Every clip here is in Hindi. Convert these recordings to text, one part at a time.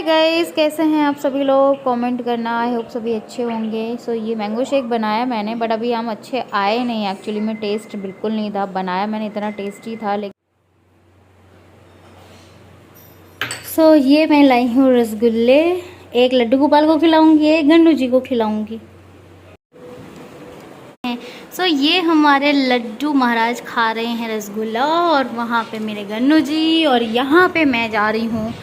गाइस, कैसे हैं आप सभी लोग? कमेंट करना। आई होप सभी अच्छे होंगे। सो ये मैंगो शेक बनाया मैंने, बट अभी हम अच्छे आए नहीं एक्चुअली में। टेस्ट बिल्कुल नहीं था। बनाया मैंने, इतना टेस्टी था लेकिन। सो ये मैं लाई हूँ रसगुल्ले। एक लड्डू गोपाल को खिलाऊंगी, एक गन्नू जी को खिलाऊंगी। सो ये हमारे लड्डू महाराज खा रहे हैं रसगुल्ला, और वहाँ पे मेरे गन्नू जी, और यहाँ पे मैं जा रही हूँ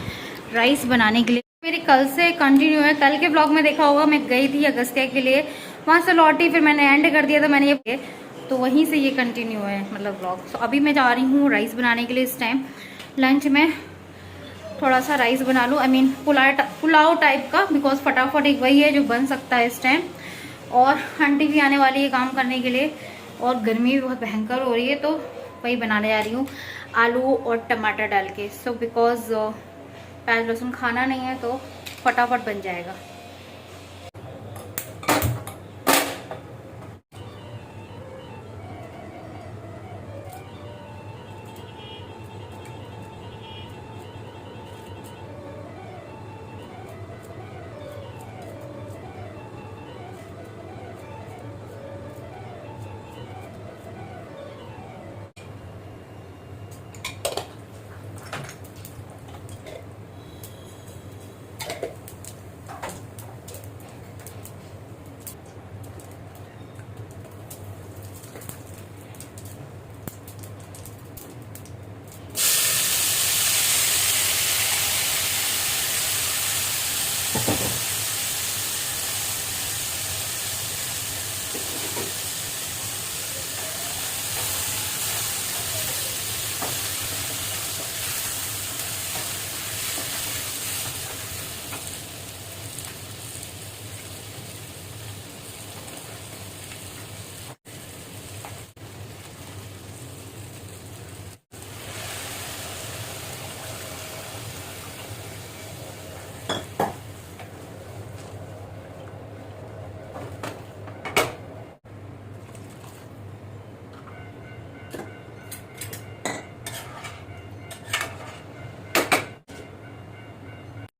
राइस बनाने के लिए। मेरी कल से कंटिन्यू है। कल के ब्लॉग में देखा होगा, मैं गई थी अगस्त्या के लिए, वहाँ से लौटी, फिर मैंने एंड कर दिया था मैंने ये, तो वहीं से ये कंटिन्यू है मतलब ब्लॉग। सो अभी मैं जा रही हूँ राइस बनाने के लिए। इस टाइम लंच में थोड़ा सा राइस बना लूँ, आई मीन पुलाव टाइप का, बिकॉज फटाफट एक वही है जो बन सकता है इस टाइम। और आंटी भी आने वाली है काम करने के लिए, और गर्मी भी बहुत भयंकर हो रही है, तो वही बनाने जा रही हूँ आलू और टमाटर डाल के। सो बिकॉज प्याज लहसुन खाना नहीं है, तो फटाफट बन जाएगा।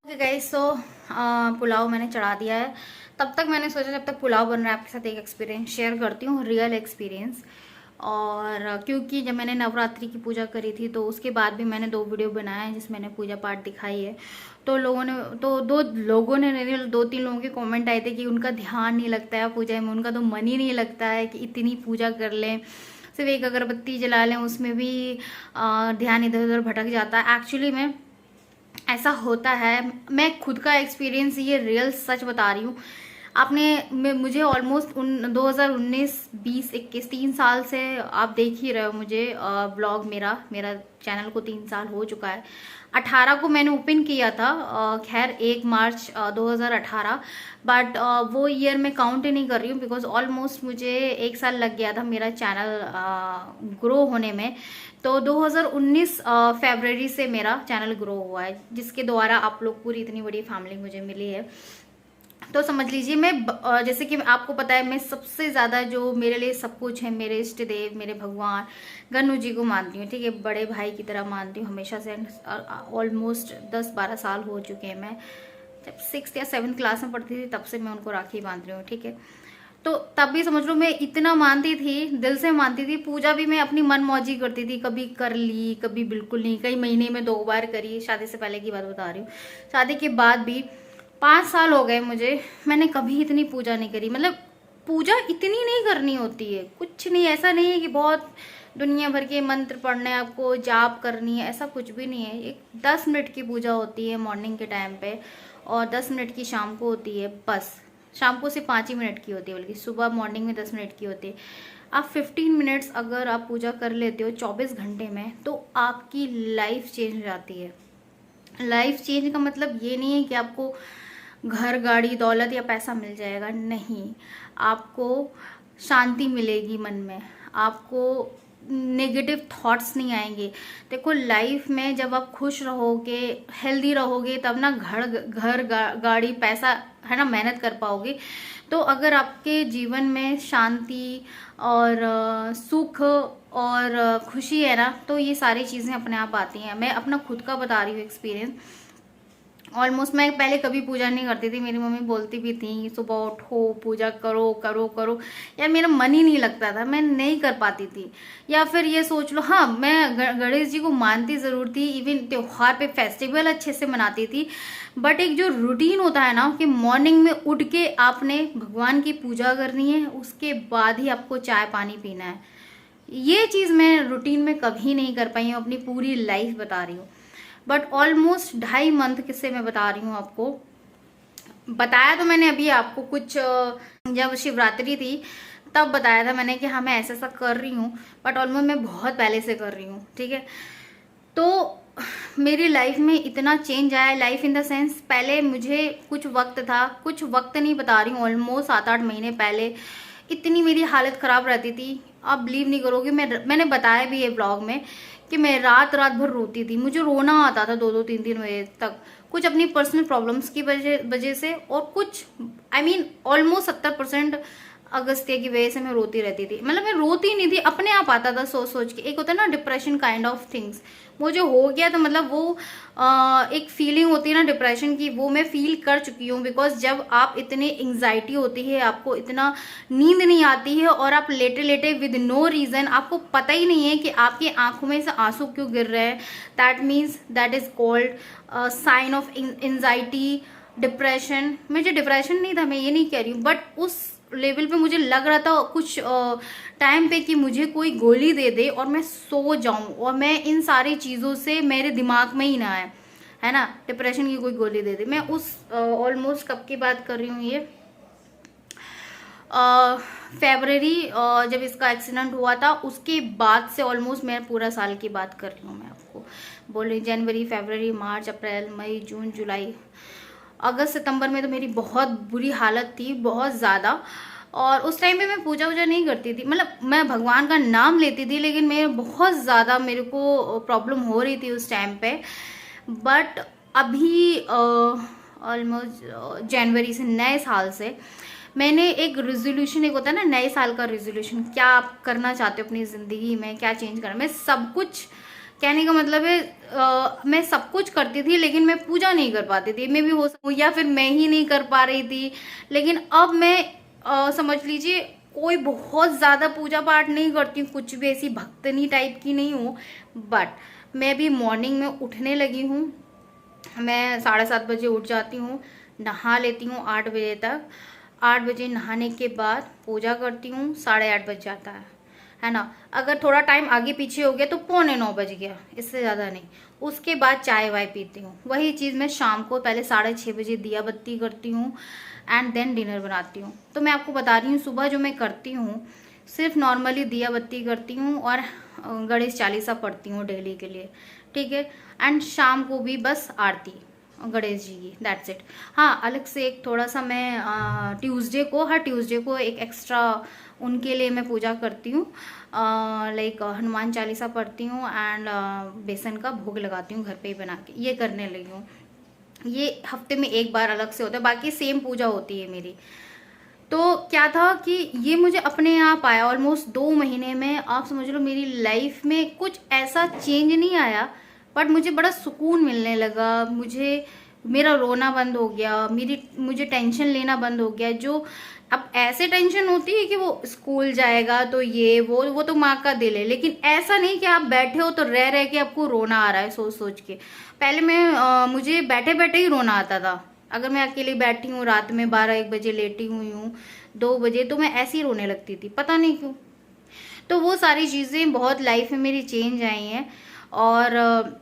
गाइस, सो पुलाव मैंने चढ़ा दिया है। तब तक मैंने सोचा जब तक पुलाव बन रहा है आपके साथ एक एक्सपीरियंस शेयर करती हूँ, रियल एक्सपीरियंस। और क्योंकि जब मैंने नवरात्रि की पूजा करी थी, तो उसके बाद भी मैंने 2 वीडियो बनाए हैं जिसमें मैंने पूजा पाठ दिखाई है। तो लोगों ने, तो 2 लोगों ने, 2-3 लोगों के कमेंट आए थे कि उनका ध्यान नहीं लगता है पूजा में, उनका तो मन ही नहीं लगता है कि इतनी पूजा कर लें, सिर्फ एक अगरबत्ती जला लें, उसमें भी ध्यान इधर उधर भटक जाता है। एक्चुअली में ऐसा होता है। मैं खुद का एक्सपीरियंस, ये रियल सच बता रही हूँ। मुझे ऑलमोस्ट 2019, 20, 21, 3 साल से आप देख ही रहे हो मुझे। ब्लॉग मेरा चैनल को 3 साल हो चुका है। 18 को मैंने ओपन किया था, खैर 1 मार्च 2018, बट वो ईयर मैं काउंट ही नहीं कर रही हूँ, बिकॉज ऑलमोस्ट मुझे 1 साल लग गया था मेरा चैनल ग्रो होने में। तो 2019 फरवरी से मेरा चैनल ग्रो हुआ है, जिसके द्वारा आप लोग पूरी इतनी बड़ी फैमिली मुझे मिली है। तो समझ लीजिए, मैं जैसे कि आपको पता है, मैं सबसे ज़्यादा जो मेरे लिए सब कुछ है, मेरे इष्ट देव, मेरे भगवान गन्नू जी को मानती हूँ। ठीक है, बड़े भाई की तरह मानती हूँ हमेशा से। ऑलमोस्ट 10-12 साल हो चुके हैं। मैं जब 6th या 7th क्लास में पढ़ती थी, तब से मैं उनको राखी बांध रही हूँ। ठीक है, तो तब भी समझ लो मैं इतना मानती थी, दिल से मानती थी। पूजा भी मैं अपनी मन मौजी करती थी, कभी कर ली, कभी बिल्कुल नहीं, कई महीने में 2 बार करी। शादी से पहले की बात बता रही हूँ। शादी के बाद भी 5 साल हो गए मुझे, मैंने कभी इतनी पूजा नहीं करी। मतलब पूजा इतनी नहीं करनी होती है, कुछ नहीं, ऐसा नहीं है कि बहुत दुनिया भर के मंत्र पढ़ने, आपको जाप करनी है, ऐसा कुछ भी नहीं है। एक 10 मिनट की पूजा होती है मॉर्निंग के टाइम पे, और 10 मिनट की शाम को होती है बस। शाम को सिर्फ 5 ही मिनट की होती है, बल्कि सुबह मॉर्निंग में 10 मिनट की होती है। आप 15 मिनट्स अगर आप पूजा कर लेते हो 24 घंटे में, तो आपकी लाइफ चेंज हो जाती है। लाइफ चेंज का मतलब ये नहीं है कि आपको घर, गाड़ी, दौलत या पैसा मिल जाएगा, नहीं। आपको शांति मिलेगी मन में, आपको नेगेटिव थॉट्स नहीं आएंगे। देखो, लाइफ में जब आप खुश रहोगे, हेल्दी रहोगे, तब ना घर गाड़ी, पैसा, है ना, मेहनत कर पाओगे। तो अगर आपके जीवन में शांति और सुख और खुशी है ना, तो ये सारी चीज़ें अपने आप आती हैं। मैं अपना खुद का बता रही हूँ एक्सपीरियंस। ऑलमोस्ट मैं पहले कभी पूजा नहीं करती थी, मेरी मम्मी बोलती भी थी सुबह उठो पूजा करो करो करो, यार मेरा मन ही नहीं लगता था, मैं नहीं कर पाती थी। या फिर ये सोच लो, हाँ मैं गणेश जी को मानती ज़रूर थी, इवन त्योहार पे फेस्टिवल अच्छे से मनाती थी, बट एक जो रूटीन होता है ना कि मॉर्निंग में उठ के आपने भगवान की पूजा करनी है, उसके बाद ही आपको चाय पानी पीना है, ये चीज़ मैं रूटीन में कभी नहीं कर पाई हूँ, अपनी पूरी लाइफ बता रही हूँ। बट ऑलमोस्ट 2.5 मंथ किससे मैं बता रही हूँ आपको। बताया तो मैंने अभी आपको कुछ जब शिवरात्रि थी तब बताया था मैंने कि हाँ मैं ऐसा ऐसा कर रही हूँ, बट ऑलमोस्ट मैं बहुत पहले से कर रही हूँ, ठीक है। तो मेरी लाइफ में इतना चेंज आया, लाइफ इन द सेंस, पहले मुझे कुछ वक्त था, कुछ वक्त नहीं बता रही हूँ, ऑलमोस्ट 7-8 महीने पहले इतनी मेरी हालत ख़राब रहती थी, आप बिलीव नहीं करोगे। मैंने बताया भी ये ब्लॉग में कि मैं रात रात भर रोती थी, मुझे रोना आता था 2-2 3-3 बजे तक, कुछ अपनी पर्सनल प्रॉब्लम्स की वजह से, और कुछ ऑलमोस्ट 70% अगस्त्य की वजह से मैं रोती रहती थी। मतलब मैं रोती नहीं थी, अपने आप आता था सोच सोच के, एक होता है ना डिप्रेशन काइंड ऑफ थिंग्स, मुझे हो गया था। मतलब वो एक फीलिंग होती है ना डिप्रेशन की, वो मैं फील कर चुकी हूँ। बिकॉज जब आप इतने एंग्जाइटी होती है, आपको इतना नींद नहीं आती है, और आप लेटे लेटे विद नो रीजन, आपको पता ही नहीं है कि आपकी आंखों में से आंसू क्यों गिर रहे हैं, that means that is called sign of anxiety, depression. मुझे डिप्रेशन नहीं था, मैं ये नहीं कह रही हूँ, बट उस लेवल पे मुझे लग रहा था कुछ टाइम पे कि मुझे कोई गोली दे दे और मैं सो जाऊं, और मैं इन सारी चीज़ों से मेरे दिमाग में ही ना आए, है ना, डिप्रेशन की कोई गोली दे दे। मैं उस ऑलमोस्ट कब की बात कर रही हूँ, ये फेबररी जब इसका एक्सीडेंट हुआ था उसके बाद से ऑलमोस्ट मैं पूरा साल की बात कर रही हूँ। मैं आपको बोल रही, जनवरी, फरवरी, मार्च, अप्रैल, मई, जून, जुलाई, अगस्त, सितंबर में तो मेरी बहुत बुरी हालत थी, बहुत ज़्यादा। और उस टाइम पे मैं पूजा वूजा नहीं करती थी, मतलब मैं भगवान का नाम लेती थी, लेकिन मैं बहुत ज़्यादा, मेरे को प्रॉब्लम हो रही थी उस टाइम पे। बट अभी ऑलमोस्ट जनवरी से, नए साल से मैंने एक रेजोल्यूशन, एक होता है ना नए साल का रेजोल्यूशन, क्या आप करना चाहते हो अपनी ज़िंदगी में, क्या चेंज करना। मैं सब कुछ, कहने का मतलब है मैं सब कुछ करती थी, लेकिन मैं पूजा नहीं कर पाती थी। मैं भी हो सकूँ, या फिर मैं ही नहीं कर पा रही थी। लेकिन अब मैं समझ लीजिए कोई बहुत ज़्यादा पूजा पाठ नहीं करती हूँ, कुछ भी ऐसी भक्तनी टाइप की नहीं हूँ। बट मैं भी मॉर्निंग में उठने लगी हूँ, मैं 7:30 बजे उठ जाती हूँ, नहा लेती हूँ 8 बजे तक। 8 बजे नहाने के बाद पूजा करती हूँ, 8:30 बज जाता है ना। अगर थोड़ा टाइम आगे पीछे हो गया तो 8:45 बज गया, इससे ज़्यादा नहीं। उसके बाद चाय वाय पीती हूँ। वही चीज़ मैं शाम को पहले 6:30 बजे दिया बत्ती करती हूँ, एंड देन डिनर बनाती हूँ। तो मैं आपको बता रही हूँ सुबह जो मैं करती हूँ, सिर्फ नॉर्मली दिया बत्ती करती हूँ और गणेश चालीसा पढ़ती हूँ डेली के लिए, ठीक है। एंड शाम को भी बस आरती गणेश जी की, दैट्स इट। हाँ, अलग से एक थोड़ा सा मैं ट्यूसडे को, हर ट्यूसडे को एक एक्स्ट्रा उनके लिए मैं पूजा करती हूँ, लाइक हनुमान चालीसा पढ़ती हूँ, एंड बेसन का भोग लगाती हूँ घर पे ही बना के, ये करने लगी हूँ। ये हफ्ते में एक बार अलग से होता है, बाकी सेम पूजा होती है मेरी। तो क्या था कि ये मुझे अपने आप आया, ऑलमोस्ट 2 महीने में आप समझ लो मेरी लाइफ में कुछ ऐसा चेंज नहीं आया, बट मुझे बड़ा सुकून मिलने लगा। मेरा रोना बंद हो गया, मुझे टेंशन लेना बंद हो गया। जो अब ऐसे टेंशन होती है कि वो स्कूल जाएगा तो ये वो तो माँ का दिल है, लेकिन ऐसा नहीं कि आप बैठे हो तो रह रह के आपको रोना आ रहा है सोच सोच के। पहले मुझे बैठे बैठे ही रोना आता था। अगर मैं अकेली बैठी हूँ रात में 12-1 बजे लेटी हुई हूँ, 2 बजे, तो मैं ऐसी रोने लगती थी, पता नहीं क्यों। तो वो सारी चीज़ें बहुत लाइफ में मेरी चेंज आई हैं। और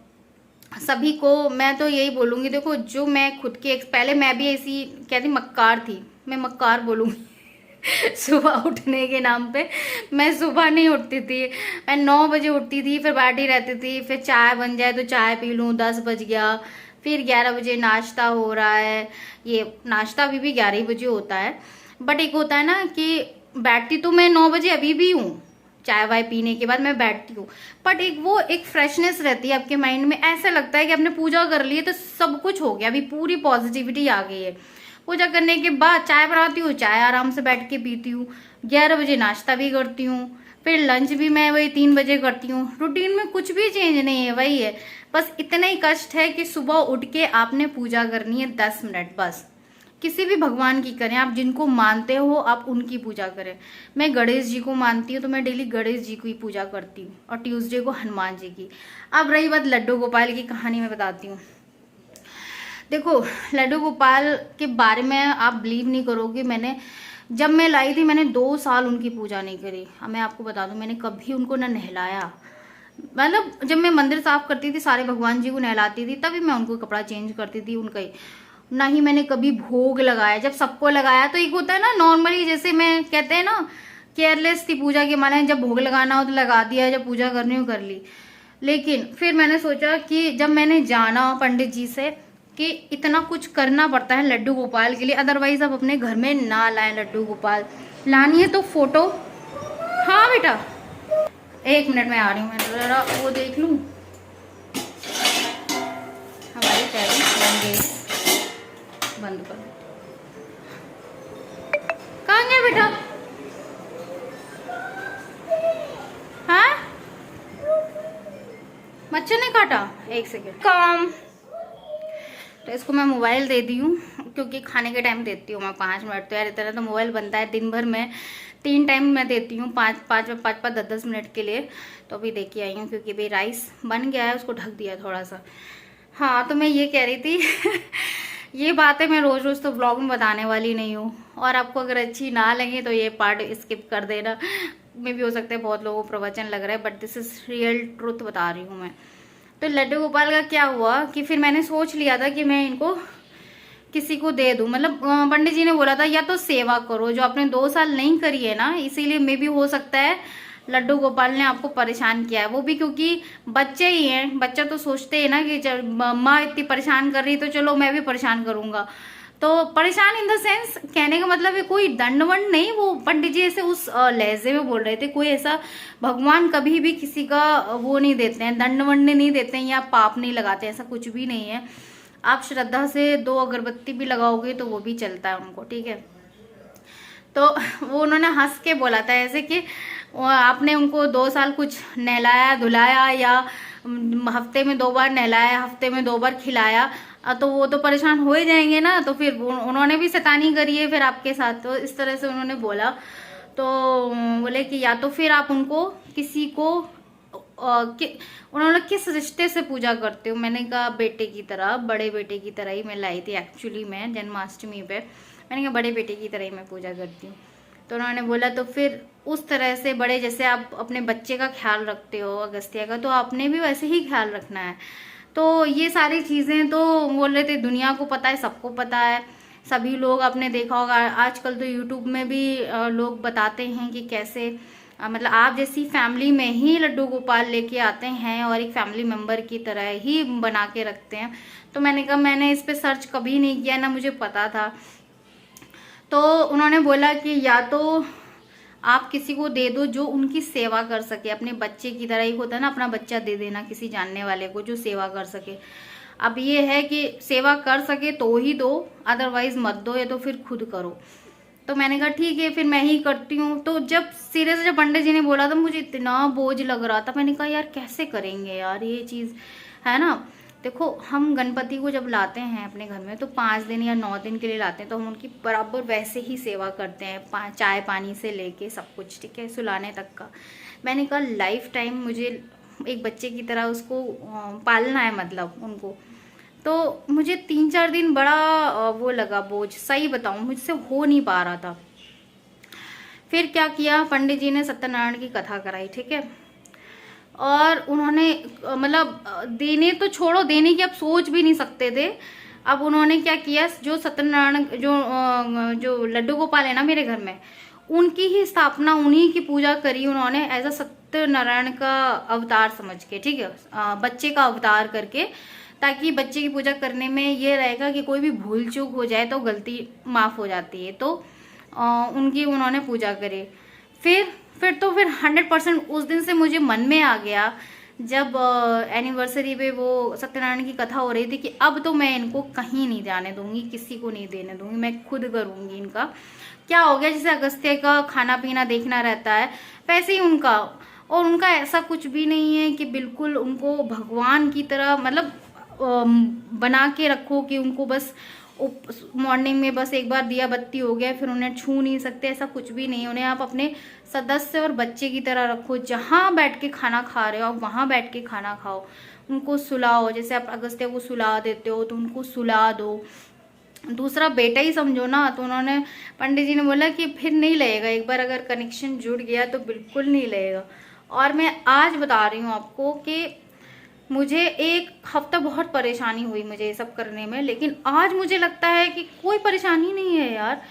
सभी को मैं तो यही बोलूँगी, देखो जो मैं खुद के पहले मैं भी ऐसी कहती मक्कार थी, मैं मक्कार बोलूँगी सुबह उठने के नाम पे मैं सुबह नहीं उठती थी, मैं 9 बजे उठती थी, फिर बैठी रहती थी, फिर चाय बन जाए तो चाय पी लूँ, 10 बज गया, फिर 11 बजे नाश्ता हो रहा है। ये नाश्ता अभी भी 11 ही बजे होता है, बट एक होता है ना कि बैठती तो मैं 9 बजे अभी भी हूँ, चाय वाय पीने के बाद मैं बैठती हूँ, बट एक फ्रेशनेस रहती है आपके माइंड में। ऐसा लगता है कि आपने पूजा कर ली है तो सब कुछ हो गया, अभी पूरी पॉजिटिविटी आ गई है। पूजा करने के बाद चाय बनाती हूँ, चाय आराम से बैठ के पीती हूँ, 11 बजे नाश्ता भी करती हूँ, फिर लंच भी मैं वही 3 बजे करती हूँ। रूटीन में कुछ भी चेंज नहीं है, वही है। बस इतना ही कष्ट है कि सुबह उठ के आपने पूजा करनी है 10 मिनट बस। किसी भी भगवान की करें, आप जिनको मानते हो आप उनकी पूजा करें। मैं गणेश जी को मानती हूँ तो मैं डेली गणेश जी की पूजा करती हूँ, और ट्यूसडे को हनुमान जी की। अब रही बात लड्डू गोपाल की कहानी, मैं बताती हूँ। देखो, लड्डू गोपाल के बारे में आप बिलीव नहीं करोगे, जब मैं लाई थी मैंने 2 साल उनकी पूजा नहीं करी। अब मैं आपको बता दूं, मैंने कभी उनको ना नहलाया। मतलब जब मैं मंदिर साफ करती थी, सारे भगवान जी को नहलाती थी, तभी मैं उनको कपड़ा चेंज करती थी उनका ही। ना ही मैंने कभी भोग लगाया। जब सबको लगाया तो एक होता है ना नॉर्मली, जैसे मैं कहते हैं ना केयरलेस थी पूजा के माने, जब भोग लगाना हो तो लगा दिया, जब पूजा करनी हो कर ली। लेकिन फिर मैंने सोचा कि जब मैंने जाना पंडित जी से कि इतना कुछ करना पड़ता है लड्डू गोपाल के लिए, अदरवाइज आप अपने घर में ना लाएं लड्डू गोपाल। लानी है तो फोटो। हाँ बेटा, 1 मिनट में आ रही हूँ, मैं जरा वो देख लूँ। हमारी टैली बन गई, बंद कर। कहाँ गया बेटा? हाँ, मच्छर ने काटा? 1 सेकेंड काम। तो इसको मैं मोबाइल दे दी हूँ, क्योंकि खाने के टाइम देती हूँ मैं 5 मिनट। तो यार इतना तो मोबाइल बनता है दिन भर में, 3 टाइम मैं देती हूँ, 5 10 मिनट के लिए। तो अभी देख के आई हूँ, क्योंकि भाई राइस बन गया है, उसको ढक दिया थोड़ा सा। हाँ, तो मैं ये कह रही थी ये बातें मैं रोज रोज तो ब्लॉग में बताने वाली नहीं हूँ, और आपको अगर अच्छी ना लगे तो ये पार्ट स्किप कर देना। मे भी हो सकता है बहुत लोगों को प्रवचन लग रहा है, but this is real truth बता रही हूँ मैं। तो लड्डू गोपाल का क्या हुआ कि फिर मैंने सोच लिया था कि मैं इनको किसी को दे दूं। मतलब पंडित जी ने बोला था या तो सेवा करो, जो आपने 2 साल नहीं करी है ना, इसीलिए मे भी हो सकता है लड्डू गोपाल ने आपको परेशान किया है। वो भी क्योंकि बच्चे ही हैं, बच्चा तो सोचते हैं ना कि माँ इतनी परेशान कर रही तो चलो मैं भी परेशान करूंगा। तो परेशान इन द सेंस, कहने का मतलब है कोई दंड वंड नहीं, वो पंडित जी ऐसे उस लहजे में बोल रहे थे। कोई ऐसा भगवान कभी भी किसी का वो नहीं देते हैं, दंड वंड नहीं देते हैं या पाप नहीं लगाते, ऐसा कुछ भी नहीं है। आप श्रद्धा से 2 अगरबत्ती भी लगाओगे तो वो भी चलता है उनको, ठीक है। तो वो उन्होंने हंस के बोला था ऐसे कि आपने उनको 2 साल कुछ नहलाया धुलाया, या हफ्ते में 2 बार नहलाया, हफ्ते में 2 बार खिलाया, तो वो तो परेशान हो ही जाएंगे ना। तो फिर उन्होंने भी शैतानी करी है फिर आपके साथ, तो इस तरह से उन्होंने बोला। तो बोले कि या तो फिर आप उनको किसी को उन्होंने किस रिश्ते से पूजा करते हो। मैंने कहा बेटे की तरह, बड़े बेटे की तरह ही मैं लाई थी एक्चुअली मैं जन्माष्टमी पे। मैंने कहा बड़े बेटे की तरह ही मैं पूजा करती हूँ। तो उन्होंने बोला तो फिर उस तरह से बड़े, जैसे आप अपने बच्चे का ख्याल रखते हो अगस्त्य का, तो आपने भी वैसे ही ख्याल रखना है। तो ये सारी चीज़ें तो बोल रहे थे, दुनिया को पता है, सबको पता है, सभी लोग आपने देखा होगा। आजकल तो यूट्यूब में भी लोग बताते हैं कि कैसे मतलब आप जैसी फैमिली में ही लड्डू गोपाल लेके आते हैं और एक फैमिली मेम्बर की तरह ही बना के रखते हैं। तो मैंने कहा मैंने इस पे सर्च कभी नहीं किया, ना मुझे पता था। तो उन्होंने बोला कि या तो आप किसी को दे दो जो उनकी सेवा कर सके, अपने बच्चे की तरह। ही होता है ना, अपना बच्चा दे देना किसी जानने वाले को जो सेवा कर सके। अब ये है कि सेवा कर सके तो ही दो, अदरवाइज मत दो, या तो फिर खुद करो। तो मैंने कहा ठीक है फिर मैं ही करती हूँ। तो जब सीरियस जब पंडित जी ने बोला था, मुझे इतना बोझ लग रहा था। मैंने कहा यार कैसे करेंगे यार ये चीज़, है ना। देखो, हम गणपति को जब लाते हैं अपने घर में तो 5 दिन या 9 दिन के लिए लाते हैं, तो हम उनकी बराबर वैसे ही सेवा करते हैं, चाय पानी से लेके सब कुछ, ठीक है, सुलाने तक का। मैंने कहा लाइफ टाइम मुझे एक बच्चे की तरह उसको पालना है, मतलब उनको। तो मुझे 3-4 दिन बड़ा वो लगा बोझ, सही बताऊं मुझसे हो नहीं पा रहा था। फिर क्या किया, पंडित जी ने सत्यनारायण की कथा कराई, ठीक है। और उन्होंने मतलब देने तो छोड़ो, देने की आप सोच भी नहीं सकते थे। अब उन्होंने क्या किया, जो सत्यनारायण जो लड्डू गोपाल है ना मेरे घर में, उनकी ही स्थापना, उन्हीं की पूजा करी उन्होंने एज अ सत्यनारायण का अवतार समझ के, ठीक है, बच्चे का अवतार करके, ताकि बच्चे की पूजा करने में ये रहेगा कि कोई भी भूल चूक हो जाए तो गलती माफ़ हो जाती है। तो उनकी उन्होंने पूजा करी। फिर 100% उस दिन से मुझे मन में आ गया जब एनिवर्सरी पे वो सत्यनारायण की कथा हो रही थी कि अब तो मैं इनको कहीं नहीं जाने दूंगी, किसी को नहीं देने दूंगी, मैं खुद करूंगी इनका। क्या हो गया, जैसे अगस्त्य का खाना पीना देखना रहता है वैसे ही उनका। और उनका ऐसा कुछ भी नहीं है कि बिल्कुल उनको भगवान की तरह मतलब बना के रखो कि उनको बस मॉर्निंग में बस एक बार दिया बत्ती हो गया फिर उन्हें छू नहीं सकते, ऐसा कुछ भी नहीं। उन्हें आप अपने सदस्य और बच्चे की तरह रखो, जहाँ बैठ के खाना खा रहे हो आप वहाँ बैठ के खाना खाओ, उनको सुलाओ। जैसे आप अगस्त्य को सुला देते हो तो उनको सुला दो, दूसरा बेटा ही समझो ना। तो उन्होंने पंडित जी ने बोला कि फिर नहीं लगेगा, एक बार अगर कनेक्शन जुड़ गया तो बिल्कुल नहीं लगेगा। और मैं आज बता रही हूँ आपको कि मुझे एक हफ्ता बहुत परेशानी हुई मुझे ये सब करने में, लेकिन आज मुझे लगता है कि कोई परेशानी नहीं है यार।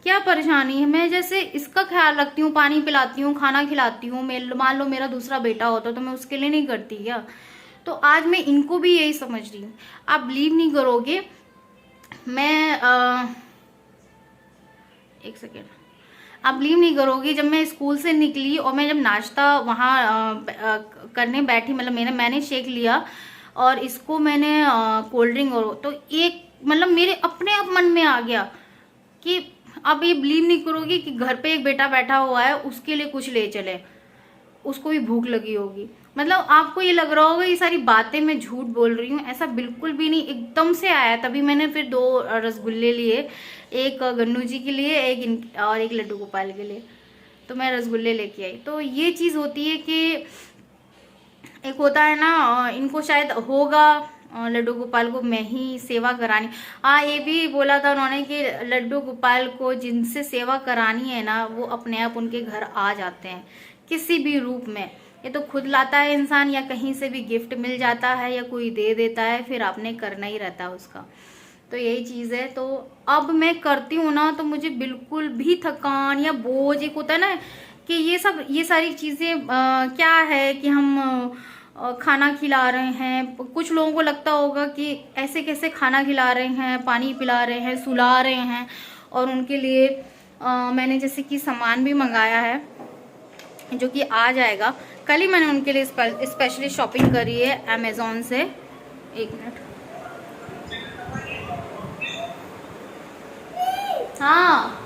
क्या परेशानी है, मैं जैसे इसका ख्याल रखती हूँ, पानी पिलाती हूँ, खाना खिलाती हूँ। मान लो मेरा दूसरा बेटा होता तो मैं उसके लिए नहीं करती क्या? तो आज मैं इनको भी यही समझ रही हूँ। आप बिलीव नहीं करोगे, मैं एक सेकेंड, आप बिलीव नहीं करोगी, जब मैं स्कूल से निकली और मैं जब नाश्ता वहाँ करने बैठी, मतलब मैंने शेक लिया और इसको मैंने कोल्ड ड्रिंक, और तो एक मतलब मेरे अपने आप मन में आ गया कि अब ये बिलीव नहीं करोगी कि घर पे एक बेटा बैठा हुआ है, उसके लिए कुछ ले चले, उसको भी भूख लगी होगी। मतलब आपको ये लग रहा होगा ये सारी बातें मैं झूठ बोल रही हूँ, ऐसा बिल्कुल भी नहीं, एकदम से आया। तभी मैंने फिर 2 रसगुल्ले लिए, एक गन्नू जी के लिए, और एक लड्डू गोपाल के लिए। तो मैं रसगुल्ले लेके आई। तो ये चीज़ होती है कि एक होता है ना, इनको शायद होगा लड्डू गोपाल को मैं ही सेवा करानी। हाँ, ये भी बोला था उन्होंने कि लड्डू गोपाल को जिनसे सेवा करानी है ना, वो अपने आप उनके घर आ जाते हैं किसी भी रूप में। ये तो खुद लाता है इंसान, या कहीं से भी गिफ्ट मिल जाता है, या कोई दे देता है, फिर आपने करना ही रहता है उसका। तो यही चीज़ है। तो अब मैं करती हूँ ना, तो मुझे बिल्कुल भी थकान या बोझ, एक होता है ना कि ये सारी चीज़ें क्या है कि हम खाना खिला रहे हैं। कुछ लोगों को लगता होगा कि ऐसे कैसे खाना खिला रहे हैं, पानी पिला रहे हैं, सुला रहे हैं। और उनके लिए मैंने जैसे कि सामान भी मंगाया है जो कि आ जाएगा कल ही। मैंने उनके लिए स्पेशली शॉपिंग करी है अमेज़ॉन से। एक मिनट, हाँ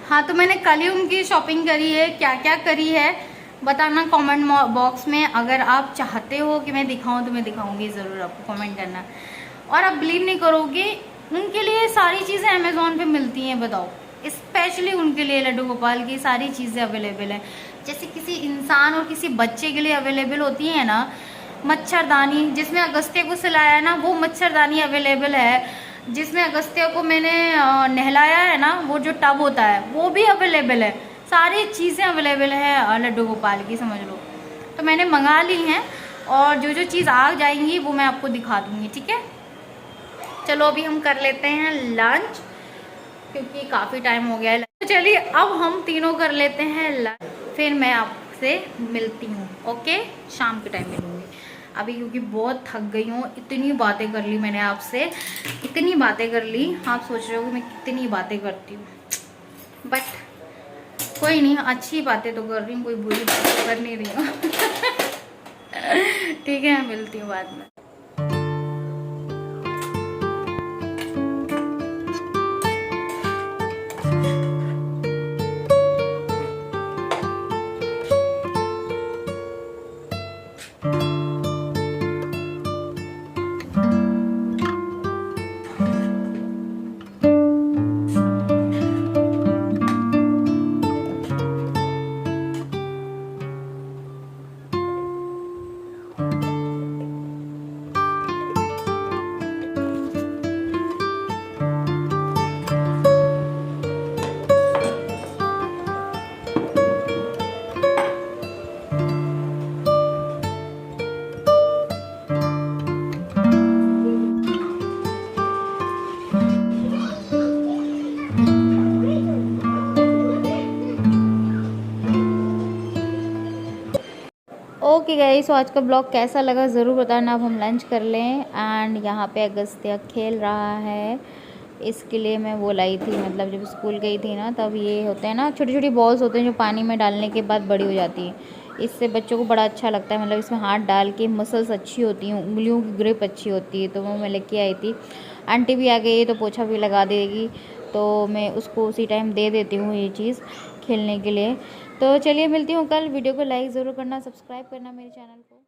हाँ, तो मैंने कल ही उनकी शॉपिंग करी है। क्या क्या करी है बताना कमेंट बॉक्स में। अगर आप चाहते हो कि मैं दिखाऊं तो मैं दिखाऊंगी ज़रूर, आपको कमेंट करना। और आप बिलीव नहीं करोगे, उनके लिए सारी चीज़ें अमेज़ॉन पे मिलती हैं, बताओ। स्पेशली उनके लिए लड्डू गोपाल की सारी चीज़ें अवेलेबल हैं। जैसे किसी इंसान और किसी बच्चे के लिए अवेलेबल होती है ना मच्छरदानी, जिसमें अगस्त्य को सिलाया है ना, वो मच्छरदानी अवेलेबल है। जिसमें अगस्त्य को मैंने नहलाया है ना, वो जो टब होता है वो भी अवेलेबल है। सारी चीज़ें अवेलेबल है लड्डू गोपाल की, समझ लो। तो मैंने मंगा ली हैं, और जो जो चीज़ आ जाएंगी वो मैं आपको दिखा दूँगी, ठीक है। चलो अभी हम कर लेते हैं लंच, क्योंकि काफ़ी टाइम हो गया है। तो चलिए अब हम तीनों कर लेते हैं लंच, फिर मैं आपसे मिलती हूँ। ओके, शाम के टाइम मिलूँगी अभी, क्योंकि बहुत थक गई हूँ। इतनी बातें कर ली मैंने आपसे, इतनी बातें कर ली। आप सोच रहे हो कि मैं कितनी बातें करती हूँ, बट कोई नहीं, अच्छी बातें तो कर रही हूँ, कोई बुरी बातें तो कर नहीं रही हूँ। ठीक है, मिलती हूँ बाद में। ओके गाइस, सो आज का ब्लॉग कैसा लगा ज़रूर बताना। अब हम लंच कर लें। एंड यहाँ पे अगस्त्य खेल रहा है, इसके लिए मैं वो लाई थी, मतलब जब स्कूल गई थी ना तब ये होते हैं ना छोटी छोटी बॉल्स होते हैं जो पानी में डालने के बाद बड़ी हो जाती है। इससे बच्चों को बड़ा अच्छा लगता है, मतलब इसमें हाथ डाल के मसल्स अच्छी होती हैं, उंगलियों की ग्रिप अच्छी होती है। तो वो मैं लेके आई थी। आंटी भी आ गई तो पोछा भी लगा देगी, तो मैं उसको उसी टाइम दे देती हूँ ये चीज़ खेलने के लिए। तो चलिए मिलती हूँ कल। वीडियो को लाइक ज़रूर करना, सब्सक्राइब करना मेरे चैनल को।